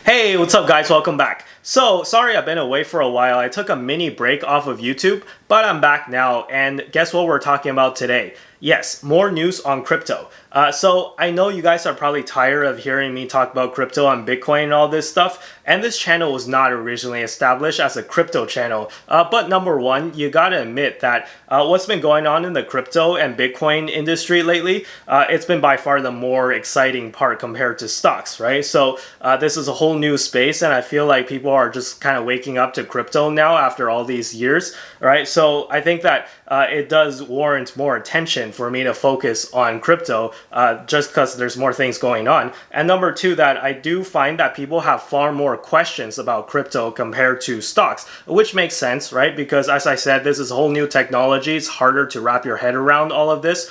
Hey, what's up guys? Welcome back. So, sorry I've been away for a while. I took a mini break off of YouTube, but I'm back now, and guess what we're talking about today? Yes, more news on crypto. So I know you guys are probably tired of hearing me talk about crypto and Bitcoin and all this stuff, and this channel was not originally established as a crypto channel. But number one, you gotta admit that what's been going on in the crypto and Bitcoin industry lately, it's been by far the more exciting part compared to stocks, right? So this is a whole new space, and I feel like people are just kind of waking up to crypto now after all these years, right? So I think that it does warrant more attention for me to focus on crypto just because there's more things going on. And number two, that I do find that people have far more questions about crypto compared to stocks, which makes sense, right? Because as I said, this is a whole new technology. It's harder to wrap your head around all of this.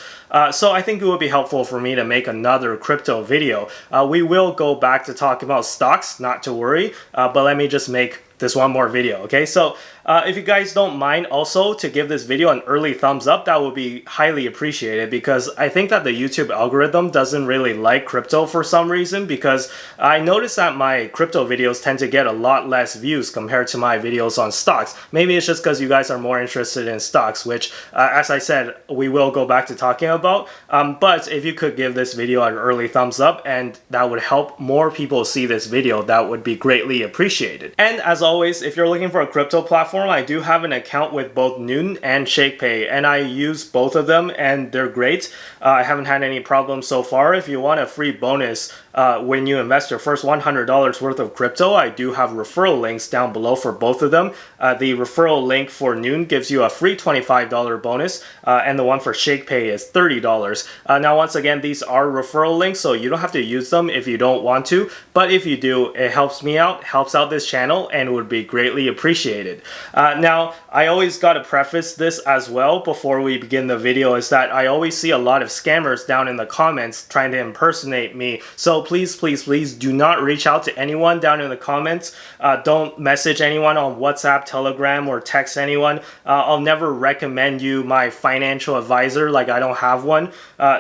So I think it would be helpful for me to make another crypto video. We will go back to talking about stocks, not to worry, but let me just make this one more video, okay? So if you guys don't mind also to give this video an early thumbs up, that would be highly appreciated, because I think that the YouTube algorithm doesn't really like crypto for some reason, because I noticed that my crypto videos tend to get a lot less views compared to my videos on stocks. Maybe it's just because you guys are more interested in stocks, which as I said, we will go back to talking about. But if you could give this video an early thumbs up, and that would help more people see this video, that would be greatly appreciated. And as always, if you're looking for a crypto platform, I do have an account with both Noon and ShakePay, and I use both of them, and they're great. I haven't had any problems so far. If you want a free bonus when you invest your first $100 worth of crypto, I do have referral links down below for both of them. The referral link for Noon gives you a free $25 bonus, and the one for ShakePay is $30. Now, once again, these are referral links, so you don't have to use them if you don't want to, but if you do, it helps me out, helps out this channel, and would be greatly appreciated. Now, I always got to preface this as well before we begin the video, is that I always see a lot of scammers down in the comments trying to impersonate me. So please, please, please do not reach out to anyone down in the comments. Don't message anyone on WhatsApp, Telegram, or text anyone. I'll never recommend you my financial advisor, like I don't have one.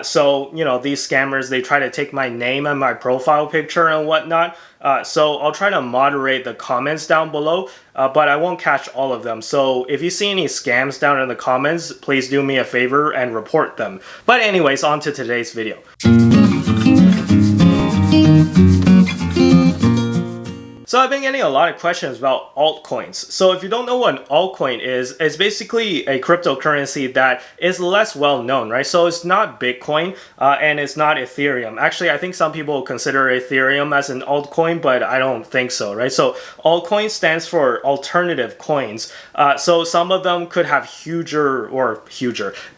So, you know, these scammers, they try to take my name and my profile picture and whatnot. So I'll try to moderate the comments down below, but I won't catch all of them. So if you see any scams down in the comments, please do me a favor and report them. But anyways, on to today's video. So I've been getting a lot of questions about altcoins. So if you don't know what an altcoin is, it's basically a cryptocurrency that is less well known, right? So it's not Bitcoin and it's not Ethereum. Actually, I think some people consider Ethereum as an altcoin, but I don't think so, right? So altcoin stands for alternative coins. So some of them could have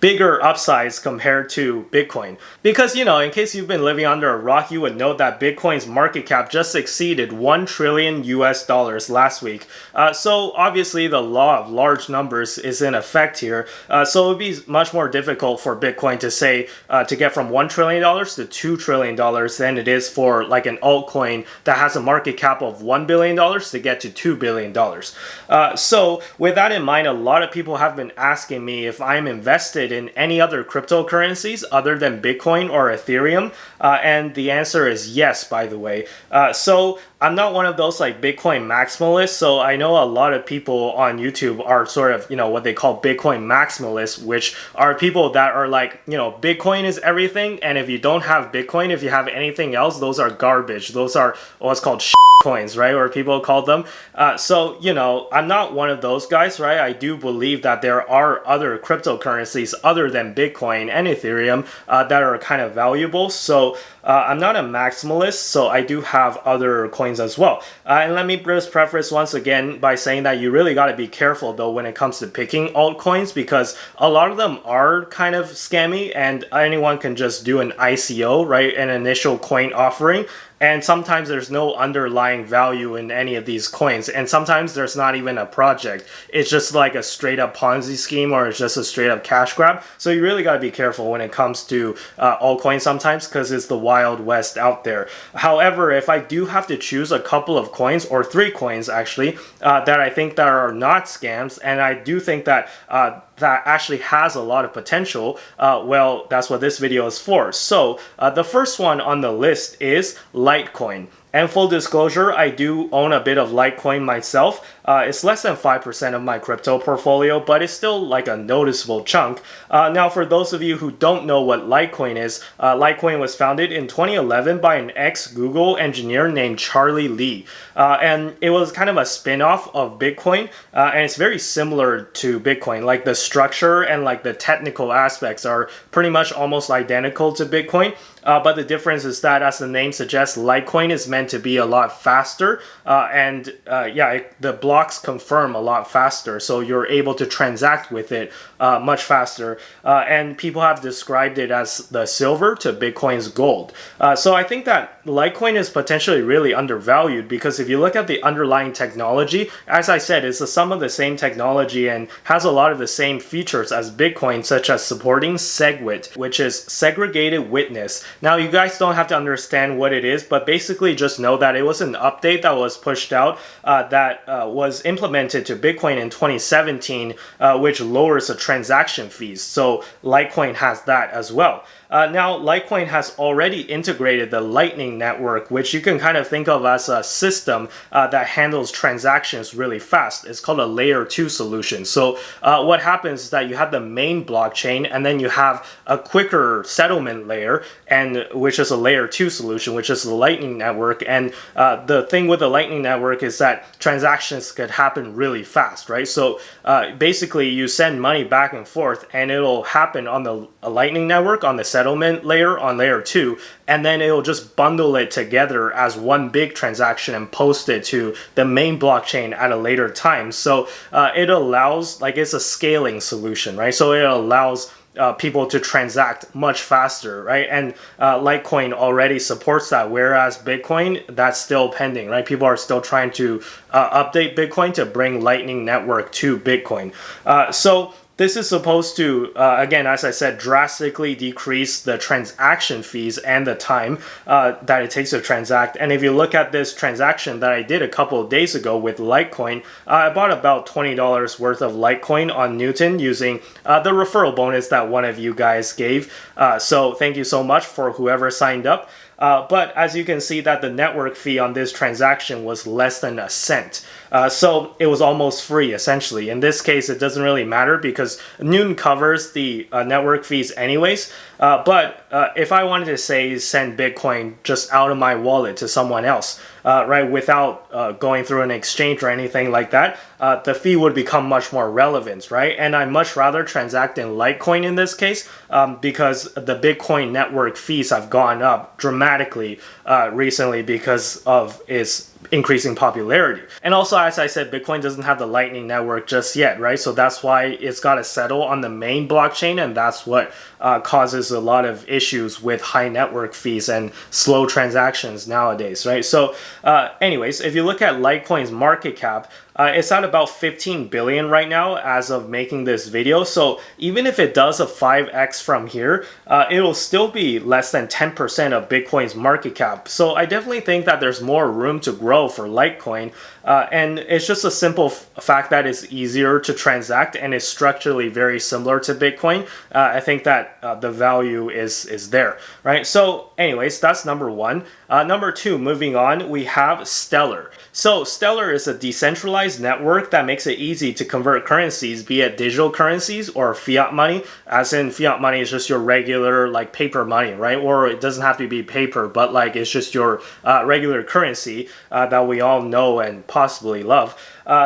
bigger upsides compared to Bitcoin. Because, you know, in case you've been living under a rock, you would know that Bitcoin's market cap just exceeded $1 trillion US dollars last week. So obviously the law of large numbers is in effect here. So it would be much more difficult for Bitcoin to say to get from $1 trillion to $2 trillion than it is for like an altcoin that has a market cap of $1 billion to get to $2 billion. So with that in mind, a lot of people have been asking me if I'm invested in any other cryptocurrencies other than Bitcoin or Ethereum. And the answer is yes, by the way. So I'm not one of those like Bitcoin maximalists, so I know a lot of people on YouTube are sort of, you know, what they call Bitcoin maximalists, which are people that are like, you know, Bitcoin is everything, and if you don't have Bitcoin, if you have anything else, those are garbage. Those are what's called coins, right? Or people call them. So, you know, I'm not one of those guys, right? I do believe that there are other cryptocurrencies other than Bitcoin and Ethereum that are kind of valuable. So I'm not a maximalist, so I do have other coins as well. And let me just preface once again by saying that you really got to be careful though when it comes to picking altcoins, because a lot of them are kind of scammy, and anyone can just do an ICO, right? An initial coin offering. And sometimes there's no underlying value in any of these coins. And sometimes there's not even a project. It's just like a straight up Ponzi scheme, or it's just a straight up cash grab. So you really got to be careful when it comes to altcoins sometimes, because it's the wild west out there. However, if I do have to choose a couple of coins, or 3 coins actually, that I think that are not scams, and I do think that that actually has a lot of potential, well, that's what this video is for. So the first one on the list is Litecoin. And full disclosure, I do own a bit of Litecoin myself. It's less than 5% of my crypto portfolio, but it's still like a noticeable chunk. Now, for those of you who don't know what Litecoin is, Litecoin was founded in 2011 by an ex-Google engineer named Charlie Lee. And it was kind of a spin-off of Bitcoin, and it's very similar to Bitcoin. Like the structure and like the technical aspects are pretty much almost identical to Bitcoin. But the difference is that, as the name suggests, Litecoin is meant to be a lot faster, and the blocks confirm a lot faster, so you're able to transact with it much faster. And people have described it as the silver to Bitcoin's gold. So I think that Litecoin is potentially really undervalued, because if you look at the underlying technology, as I said, it's some of the same technology and has a lot of the same features as Bitcoin, such as supporting SegWit, which is segregated witness. Now, you guys don't have to understand what it is, but basically just know that it was an update that was pushed out that was implemented to Bitcoin in 2017, which lowers the transaction fees. So Litecoin has that as well. Now, Litecoin has already integrated the Lightning Network, which you can kind of think of as a system that handles transactions really fast. It's called a layer 2 solution. So what happens is that you have the main blockchain, and then you have a quicker settlement layer, and which is a layer 2 solution, which is the Lightning Network. And the thing with the Lightning Network is that transactions could happen really fast, right? So basically, you send money back and forth, and it'll happen on the Lightning Network, on the settlement layer, on layer 2, and then it'll just bundle it together as one big transaction and post it to the main blockchain at a later time. So it allows, like, it's a scaling solution, right? So it allows people to transact much faster, right? And Litecoin already supports that, whereas Bitcoin, that's still pending, right? People are still trying to update Bitcoin to bring Lightning Network to Bitcoin. So this is supposed to, again, as I said, drastically decrease the transaction fees and the time that it takes to transact. And if you look at this transaction that I did a couple of days ago with Litecoin, I bought about $20 worth of Litecoin on Newton using the referral bonus that one of you guys gave. So thank you so much for whoever signed up. But as you can see, that the network fee on this transaction was less than a cent. So it was almost free, essentially. In this case, it doesn't really matter because Newton covers the network fees anyways. But if I wanted to say send Bitcoin just out of my wallet to someone else, right, without going through an exchange or anything like that, the fee would become much more relevant, right? And I much rather transact in Litecoin in this case because the Bitcoin network fees have gone up dramatically recently because of its increasing popularity. And also, as I said, Bitcoin doesn't have the Lightning Network just yet, right? So that's why it's got to settle on the main blockchain, and that's what causes a lot of issues with high network fees and slow transactions nowadays, right? So anyways, if you look at Litecoin's market cap, it's at about 15 billion right now as of making this video. So even if it does a 5x from here, it'll still be less than 10% of Bitcoin's market cap. So I definitely think that there's more room to grow for Litecoin. And it's just a simple fact that it's easier to transact and is structurally very similar to Bitcoin. I think that the value is there, right? So anyways, that's number one. Number two, moving on, we have Stellar. So Stellar is a decentralized network that makes it easy to convert currencies, be it digital currencies or fiat money, as in fiat money is just your regular like paper money, right? Or it doesn't have to be paper, but like it's just your regular currency that we all know and possibly love.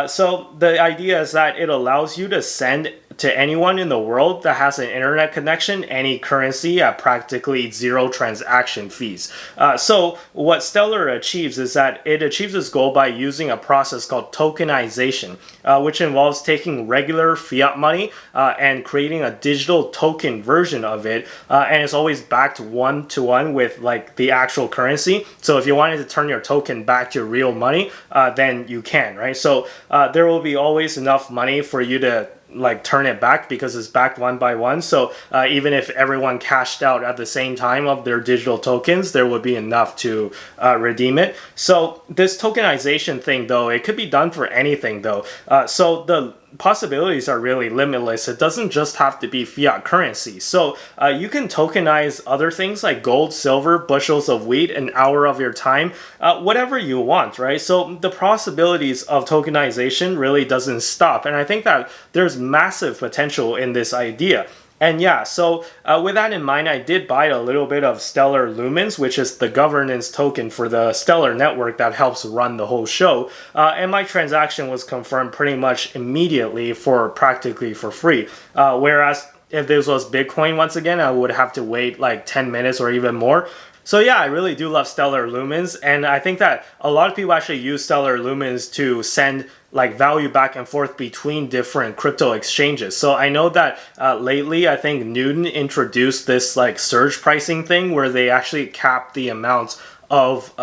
So the idea is that it allows you to send to anyone in the world that has an internet connection any currency at practically zero transaction fees. So what Stellar achieves is that it achieves its goal by using a process called tokenization, which involves taking regular fiat money and creating a digital token version of it, and it's always backed one-to-one with like the actual currency. So if you wanted to turn your token back to real money, then you can, right? So there will be always enough money for you to like turn it back because it's backed one by one. So even if everyone cashed out at the same time of their digital tokens, there would be enough to redeem it. So this tokenization thing though, it could be done for anything though. So the possibilities are really limitless. It doesn't just have to be fiat currency. So you can tokenize other things like gold, silver, bushels of wheat, an hour of your time, whatever you want, right? So the possibilities of tokenization really doesn't stop. And I think that there's massive potential in this idea. And yeah, so with that in mind, I did buy a little bit of Stellar Lumens, which is the governance token for the Stellar network that helps run the whole show. And my transaction was confirmed pretty much immediately for practically for free. Whereas if this was Bitcoin, once again, I would have to wait like 10 minutes or even more. So yeah, I really do love Stellar Lumens, and I think that a lot of people actually use Stellar Lumens to send like value back and forth between different crypto exchanges. So I know that lately, I think Newton introduced this like surge pricing thing where they actually cap the amount of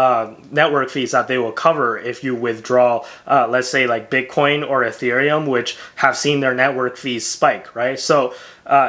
network fees that they will cover if you withdraw, let's say like Bitcoin or Ethereum, which have seen their network fees spike, right? So,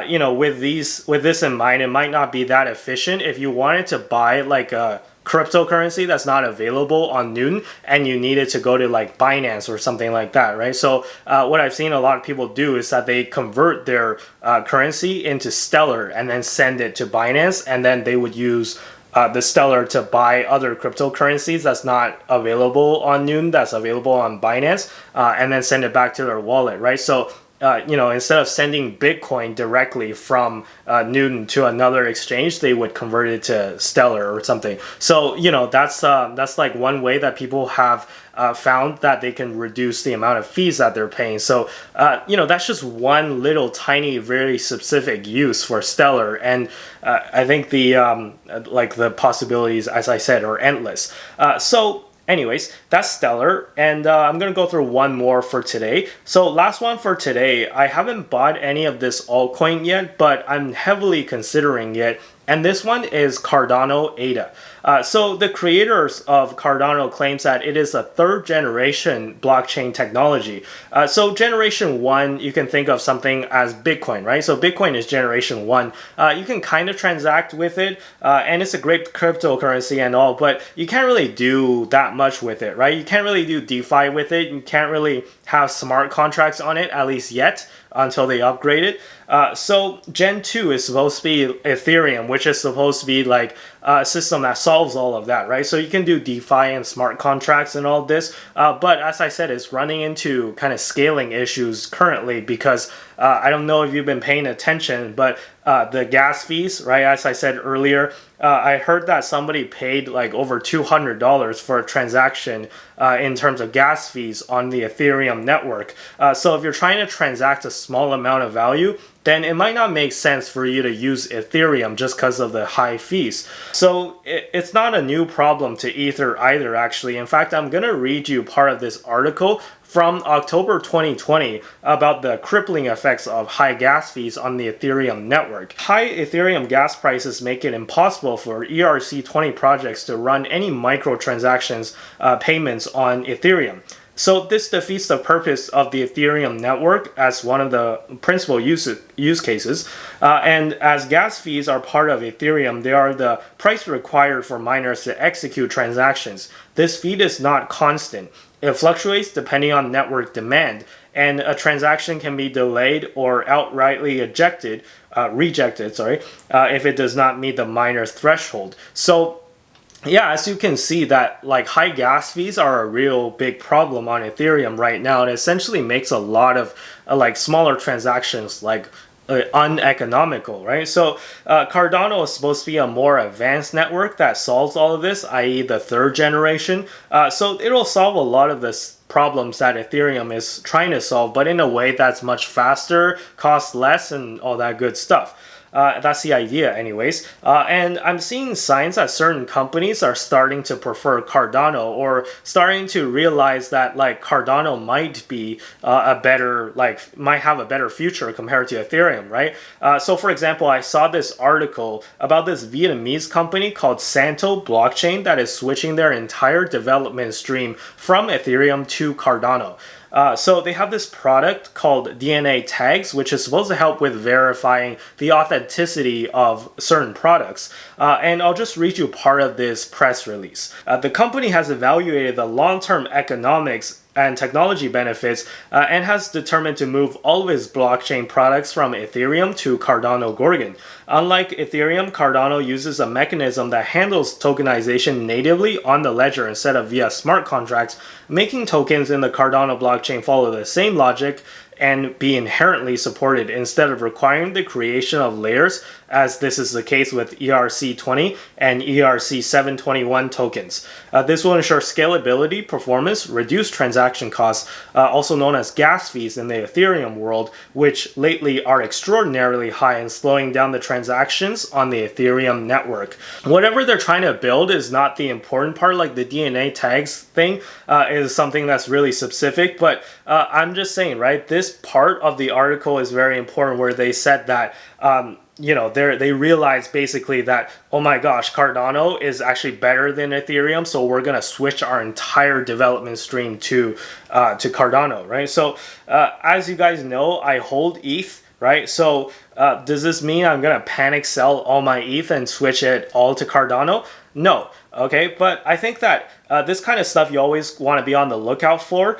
you know, with this in mind, it might not be that efficient. If you wanted to buy like a cryptocurrency that's not available on Newton and you needed to go to like Binance or something like that, right? So what I've seen a lot of people do is that they convert their currency into Stellar and then send it to Binance, and then they would use the Stellar to buy other cryptocurrencies that's not available on Newton, that's available on Binance, and then send it back to their wallet, right? So, you know, instead of sending Bitcoin directly from Newton to another exchange, they would convert it to Stellar or something. So, you know, that's like one way that people have found that they can reduce the amount of fees that they're paying. So, you know, that's just one little tiny, very specific use for Stellar. And I think the like the possibilities, as I said, are endless. So anyways, that's Stellar, and I'm going to go through one more for today. So last one for today, I haven't bought any of this altcoin yet, but I'm heavily considering it. And this one is Cardano ADA. So the creators of Cardano claims that it is a third generation blockchain technology. So generation one, you can think of something as Bitcoin, right? So Bitcoin is generation one. You can kind of transact with it, and it's a great cryptocurrency and all, but you can't really do that much with it, right? You can't really do DeFi with it. You can't really have smart contracts on it, at least yet, until they upgrade it. So Gen 2 is supposed to be Ethereum, which is supposed to be like a system that solves all of that, right? So you can do DeFi and smart contracts and all this. But as I said, it's running into kind of scaling issues currently because I don't know if you've been paying attention, but the gas fees, right? As I said earlier, I heard that somebody paid like over $200 for a transaction in terms of gas fees on the Ethereum network. So if you're trying to transact a small amount of value, then it might not make sense for you to use Ethereum just because of the high fees. So it's not a new problem to Ether either, actually. In fact, I'm going to read you part of this article from October 2020 about the crippling effects of high gas fees on the Ethereum network. High Ethereum gas prices make it impossible for ERC20 projects to run any microtransactions payments on Ethereum. So this defeats the purpose of the Ethereum network as one of the principal use cases. And as gas fees are part of Ethereum, they are the price required for miners to execute transactions. This fee is not constant. It fluctuates depending on network demand, and a transaction can be delayed or outrightly rejected, if it does not meet the miner's threshold. So yeah, as you can see that like high gas fees are a real big problem on Ethereum right now. It essentially makes a lot of like smaller transactions like uneconomical, right? So Cardano is supposed to be a more advanced network that solves all of this, i.e. the third generation. So it'll solve a lot of this problems that Ethereum is trying to solve, but in a way that's much faster, costs less, and all that good stuff. That's the idea anyways. And I'm seeing signs that certain companies are starting to prefer Cardano or starting to realize that like Cardano might be might have a better future compared to Ethereum, right? So for example, I saw this article about this Vietnamese company called Santo Blockchain that is switching their entire development stream from Ethereum to Cardano. So they have this product called DNA tags, which is supposed to help with verifying the authenticity of certain products. And I'll just read you part of this press release. The company has evaluated the long-term economics and technology benefits, and has determined to move all of its blockchain products from Ethereum to Cardano Gorgon. Unlike Ethereum, Cardano uses a mechanism that handles tokenization natively on the ledger instead of via smart contracts, making tokens in the Cardano blockchain follow the same logic and be inherently supported instead of requiring the creation of layers, as this is the case with ERC20 and ERC721 tokens. This will ensure scalability, performance, reduce transaction costs, also known as gas fees in the Ethereum world, which lately are extraordinarily high and slowing down the transactions on the Ethereum network. Whatever they're trying to build is not the important part, like the DNA tags thing is something that's really specific, but I'm just saying, right, this part of the article is very important where they said that they realized basically that, oh my gosh, Cardano is actually better than Ethereum, so we're gonna switch our entire development stream to Cardano, right? So as you guys know, I hold ETH, right? So does this mean I'm gonna panic sell all my ETH and switch it all to Cardano? No. Okay, but I think that this kind of stuff you always want to be on the lookout for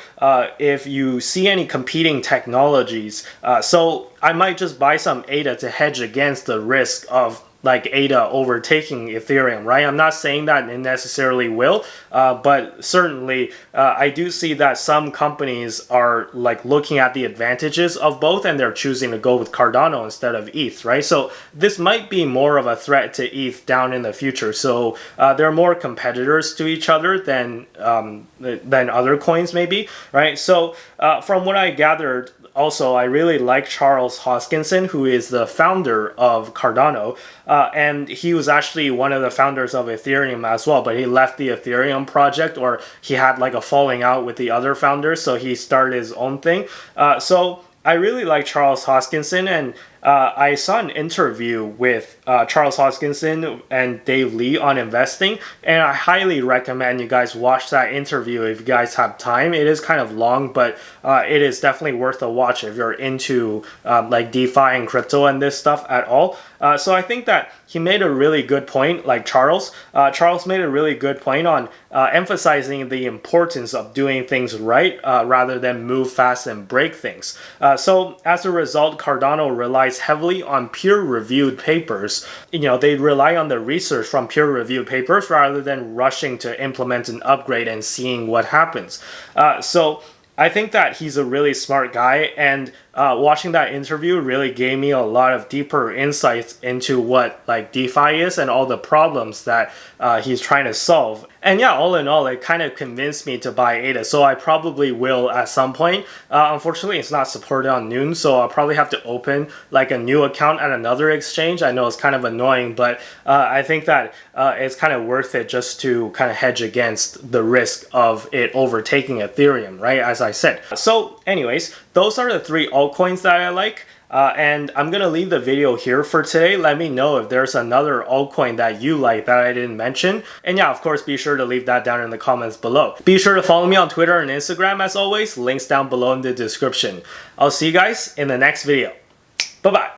if you see any competing technologies. So I might just buy some ADA to hedge against the risk of like ADA overtaking Ethereum, right? I'm not saying that it necessarily will, but certainly I do see that some companies are like looking at the advantages of both and they're choosing to go with Cardano instead of ETH, right? So this might be more of a threat to ETH down in the future. So they're more competitors to each other than other coins maybe, right? So from what I gathered, also, I really like Charles Hoskinson, who is the founder of Cardano, and he was actually one of the founders of Ethereum as well, but he left the Ethereum project, or he had like a falling out with the other founders, so he started his own thing. So I really like Charles Hoskinson, and I saw an interview with Charles Hoskinson and Dave Lee on investing, and I highly recommend you guys watch that interview if you guys have time. It is kind of long, but it is definitely worth a watch if you're into like DeFi and crypto and this stuff at all. So I think that he made a really good point, like Charles. Charles made a really good point on emphasizing the importance of doing things right rather than move fast and break things. So as a result, Cardano relies heavily on peer-reviewed papers. They rely on the research from peer-reviewed papers rather than rushing to implement an upgrade and seeing what happens. So I think that he's a really smart guy, and watching that interview really gave me a lot of deeper insights into what like DeFi is and all the problems that he's trying to solve. And yeah, all in all, it kind of convinced me to buy ADA, so I probably will at some point. Unfortunately, it's not supported on Noon, so I'll probably have to open like a new account at another exchange. I know it's kind of annoying, but I think that it's kind of worth it just to kind of hedge against the risk of it overtaking Ethereum, right? As I said. So anyways, those are the three altcoins that I like. And I'm going to leave the video here for today. Let me know if there's another altcoin that you like that I didn't mention. And yeah, of course, be sure to leave that down in the comments below. Be sure to follow me on Twitter and Instagram as always. Links down below in the description. I'll see you guys in the next video. Bye-bye.